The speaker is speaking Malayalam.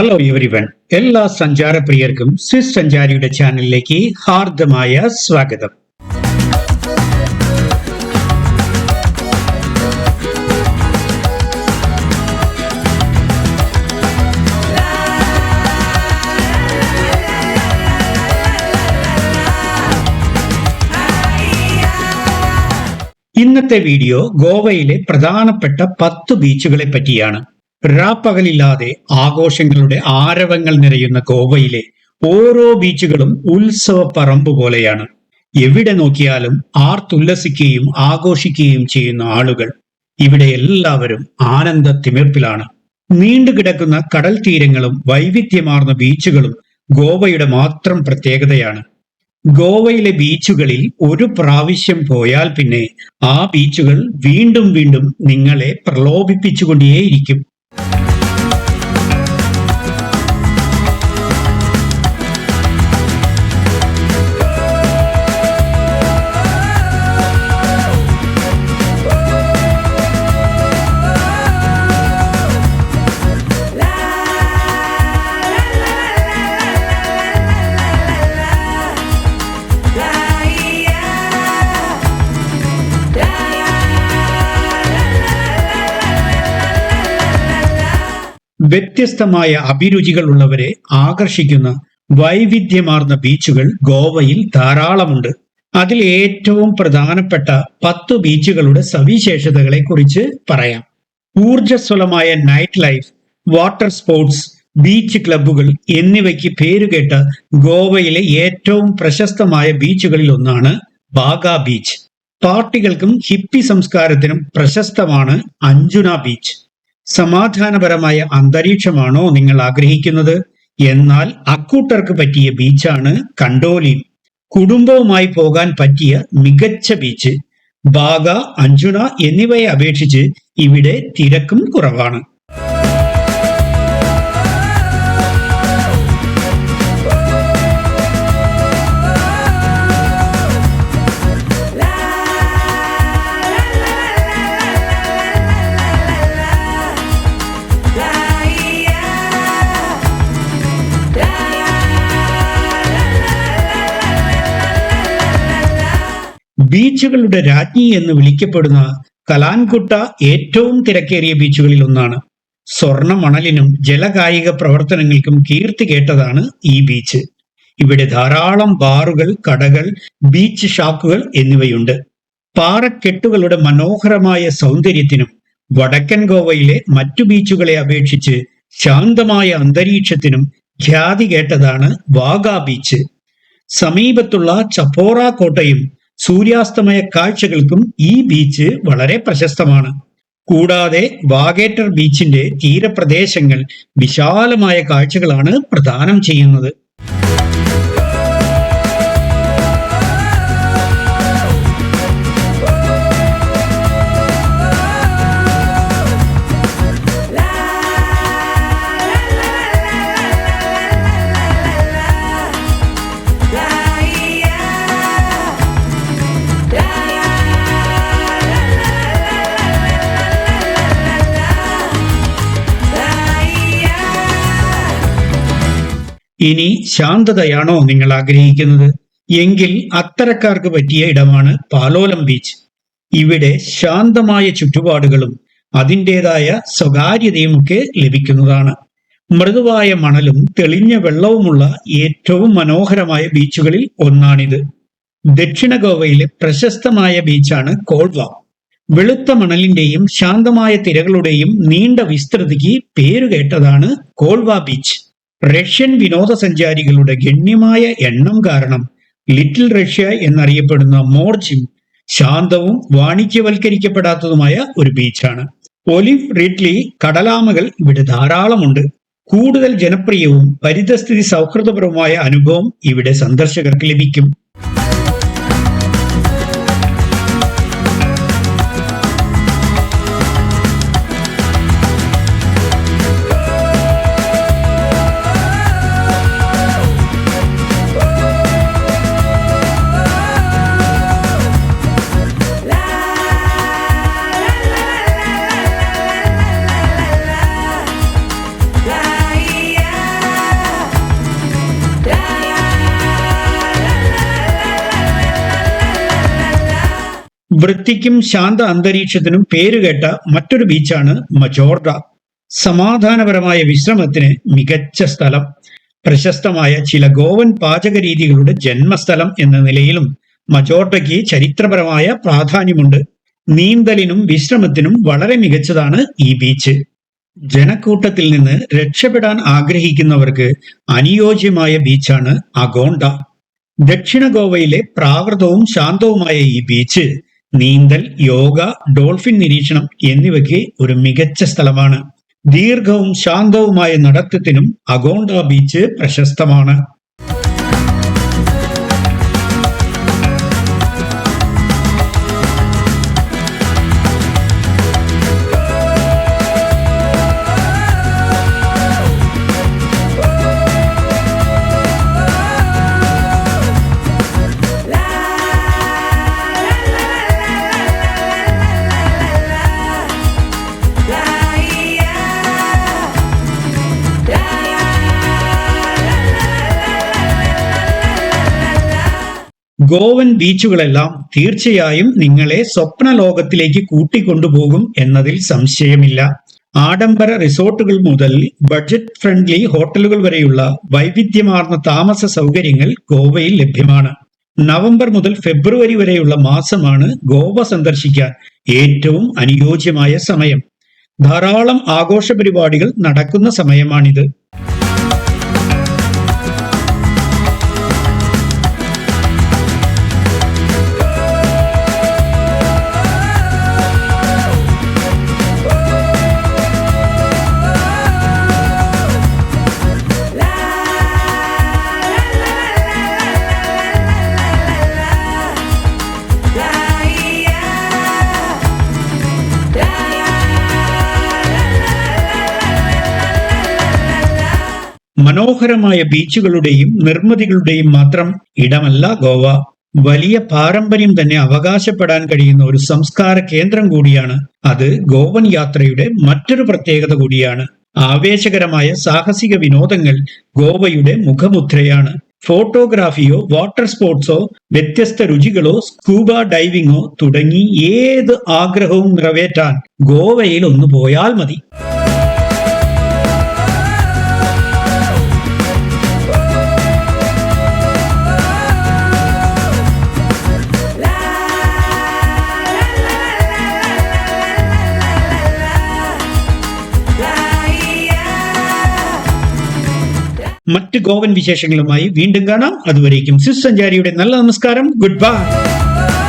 ഹലോ എവരിവൺ, എല്ലാ സഞ്ചാരപ്രിയർക്കും സ്വിസ് സഞ്ചാരിയുടെ ചാനലിലേക്ക് ഹാർദമായ സ്വാഗതം. ഇന്നത്തെ വീഡിയോ ഗോവയിലെ പ്രധാനപ്പെട്ട 10 ബീച്ചുകളെ പറ്റിയാണ്. രാപ്പകലില്ലാതെ ആഘോഷങ്ങളുടെ ആരവങ്ങൾ നിറയുന്ന ഗോവയിലെ ഓരോ ബീച്ചുകളും ഉത്സവ പറമ്പ് പോലെയാണ്. എവിടെ നോക്കിയാലും ആർത്തുല്ലസിക്കുകയും ആഘോഷിക്കുകയും ചെയ്യുന്ന ആളുകൾ. ഇവിടെ എല്ലാവരും ആനന്ദ തിമിർപ്പിലാണ്. നീണ്ടുകിടക്കുന്ന കടൽ തീരങ്ങളും വൈവിധ്യമാർന്ന ബീച്ചുകളും ഗോവയുടെ മാത്രം പ്രത്യേകതയാണ്. ഗോവയിലെ ബീച്ചുകളിൽ ഒരു പ്രാവശ്യം പോയാൽ പിന്നെ ആ ബീച്ചുകൾ വീണ്ടും വീണ്ടും നിങ്ങളെ പ്രലോഭിപ്പിച്ചുകൊണ്ടേയിരിക്കും. വ്യത്യസ്തമായ അഭിരുചികൾ ഉള്ളവരെ ആകർഷിക്കുന്ന വൈവിധ്യമാർന്ന ബീച്ചുകൾ ഗോവയിൽ ധാരാളമുണ്ട്. അതിൽ ഏറ്റവും പ്രധാനപ്പെട്ട 10 ബീച്ചുകളുടെ സവിശേഷതകളെ കുറിച്ച് പറയാം. ഊർജ്ജസ്വലമായ night life, water sports, beach ക്ലബ്ബുകൾ എന്നിവയ്ക്ക് പേരുകേട്ട ഗോവയിലെ ഏറ്റവും പ്രശസ്തമായ ബീച്ചുകളിൽ ഒന്നാണ് ബാഗ ബീച്ച്. പാർട്ടികൾക്കും ഹിപ്പി സംസ്കാരത്തിനും പ്രശസ്തമാണ് അഞ്ജുന ബീച്ച്. സമാധാനപരമായ അന്തരീക്ഷമാണോ നിങ്ങൾ ആഗ്രഹിക്കുന്നത്? എന്നാൽ അക്കൂട്ടർക്ക് പറ്റിയ ബീച്ചാണ് കണ്ടോലി. കുടുംബവുമായി പോകാൻ പറ്റിയ മികച്ച ബീച്ച്. ബാഗ, അഞ്ജുന എന്നിവയെ അപേക്ഷിച്ച് ഇവിടെ തിരക്കും കുറവാണ്. ബീച്ചുകളുടെ രാജ്ഞി എന്ന് വിളിക്കപ്പെടുന്ന കലാൻകുട്ട ഏറ്റവും തിരക്കേറിയ ബീച്ചുകളിൽ ഒന്നാണ്. സ്വർണ്ണ മണലിനും ജലകായിക പ്രവർത്തനങ്ങൾക്കും കീർത്തി കേട്ടതാണ് ഈ ബീച്ച്. ഇവിടെ ധാരാളം ബാറുകൾ, കടകൾ, ബീച്ച് ഷാക്കുകൾ എന്നിവയുണ്ട്. പാറക്കെട്ടുകളുടെ മനോഹരമായ സൗന്ദര്യത്തിനും വടക്കൻ ഗോവയിലെ മറ്റു ബീച്ചുകളെ അപേക്ഷിച്ച് ശാന്തമായ അന്തരീക്ഷത്തിനും ഖ്യാതി കേട്ടതാണ് വാഗ ബീച്ച്. സമീപത്തുള്ള ചപ്പോറ കോട്ടയും സൂര്യാസ്തമയ കാഴ്ചകൾക്കും ഈ ബീച്ച് വളരെ പ്രശസ്തമാണ്. കൂടാതെ വാഗേറ്റർ ബീച്ചിന്റെ തീരപ്രദേശങ്ങൾ വിശാലമായ കാഴ്ചകളാണ് പ്രദാനം ചെയ്യുന്നത്. ഇനി ശാന്തതയാണോ നിങ്ങൾ ആഗ്രഹിക്കുന്നത്? എങ്കിൽ അത്തരക്കാർക്ക് പറ്റിയ ഇടമാണ് പാലോലം ബീച്ച്. ഇവിടെ ശാന്തമായ ചുറ്റുപാടുകളും അതിൻ്റെതായ സ്വകാര്യതയുമൊക്കെ ലഭിക്കുന്നതാണ്. മൃദുവായ മണലും തെളിഞ്ഞ വെള്ളവുമുള്ള ഏറ്റവും മനോഹരമായ ബീച്ചുകളിൽ ഒന്നാണിത്. ദക്ഷിണ ഗോവയിലെ പ്രശസ്തമായ ബീച്ചാണ് കോൾവ. വെളുത്ത മണലിന്റെയും ശാന്തമായ തിരകളുടെയും നീണ്ട വിസ്തൃതിക്ക് പേരുകേട്ടതാണ് കോൾവ ബീച്ച്. റഷ്യൻ വിനോദസഞ്ചാരികളുടെ ഗണ്യമായ എണ്ണം കാരണം ലിറ്റിൽ റഷ്യ എന്നറിയപ്പെടുന്ന മോർജിം ശാന്തവും വാണിജ്യവൽക്കരിക്കപ്പെടാത്തതുമായ ഒരു ബീച്ചാണ്. ഒലിവ് റിഡ്ലി കടലാമകൾ ഇവിടെ ധാരാളമുണ്ട്. കൂടുതൽ ജനപ്രിയവും പരിതസ്ഥിതി സൗഹൃദപരവുമായ അനുഭവം ഇവിടെ സന്ദർശകർക്ക് ലഭിക്കും. വൃത്തിക്കും ശാന്ത അന്തരീക്ഷത്തിനും പേരുകേട്ട മറ്റൊരു ബീച്ചാണ് മജോർഡ. സമാധാനപരമായ വിശ്രമത്തിന് മികച്ച സ്ഥലം. പ്രശസ്തമായ ചില ഗോവൻ പാചക രീതികളുടെ ജന്മസ്ഥലം എന്ന നിലയിലും മജോർഡയ്ക്ക് ചരിത്രപരമായ പ്രാധാന്യമുണ്ട്. നീന്തലിനും വിശ്രമത്തിനും വളരെ മികച്ചതാണ് ഈ ബീച്ച്. ജനക്കൂട്ടത്തിൽ നിന്ന് രക്ഷപ്പെടാൻ ആഗ്രഹിക്കുന്നവർക്ക് അനുയോജ്യമായ ബീച്ചാണ് അഗോണ്ട. ദക്ഷിണ ഗോവയിലെ പ്രാകൃതവും ശാന്തവുമായ ഈ ബീച്ച് നീന്തൽ, യോഗ, ഡോൾഫിൻ നിരീക്ഷണം എന്നിവയ്ക്ക് ഒരു മികച്ച സ്ഥലമാണ്. ദീർഘവും ശാന്തവുമായ നടത്തത്തിനും അഗോണ്ട ബീച്ച് പ്രശസ്തമാണ്. ഗോവൻ ബീച്ചുകളെല്ലാം തീർച്ചയായും നിങ്ങളെ സ്വപ്ന ലോകത്തിലേക്ക് കൂട്ടിക്കൊണ്ടുപോകും എന്നതിൽ സംശയമില്ല. ആഡംബര റിസോർട്ടുകൾ മുതൽ ബഡ്ജറ്റ് ഫ്രണ്ട്ലി ഹോട്ടലുകൾ വരെയുള്ള വൈവിധ്യമാർന്ന താമസ സൗകര്യങ്ങൾ ഗോവയിൽ ലഭ്യമാണ്. നവംബർ മുതൽ ഫെബ്രുവരി വരെയുള്ള മാസമാണ് ഗോവ സന്ദർശിക്കാൻ ഏറ്റവും അനുയോജ്യമായ സമയം. ധാരാളം ആഘോഷ പരിപാടികൾ നടക്കുന്ന സമയമാണിത്. മനോഹരമായ ബീച്ചുകളുടെയും നിർമ്മിതികളുടെയും മാത്രം ഇടമല്ല ഗോവ. വലിയ പാരമ്പര്യം തന്നെ അവകാശപ്പെടാൻ കഴിയുന്ന ഒരു സംസ്കാര കേന്ദ്രം കൂടിയാണ് അത്. ഗോവൻ യാത്രയുടെ മറ്റൊരു പ്രത്യേകത കൂടിയാണ്. ആവേശകരമായ സാഹസിക വിനോദങ്ങൾ ഗോവയുടെ മുഖമുദ്രയാണ്. ഫോട്ടോഗ്രാഫിയോ വാട്ടർ സ്പോർട്സോ വ്യത്യസ്ത രുചികളോ സ്കൂബ ഡൈവിങ്ങോ തുടങ്ങി ഏത് ആഗ്രഹവും നിറവേറ്റാൻ ഗോവയിൽ ഒന്ന് പോയാൽ മതി. മറ്റ് ഗോവൻ വിശേഷങ്ങളുമായി വീണ്ടും കാണാം. അതുവരേക്കും സിസ് സഞ്ചാരിയുടെ നല്ല നമസ്കാരം. Good bye.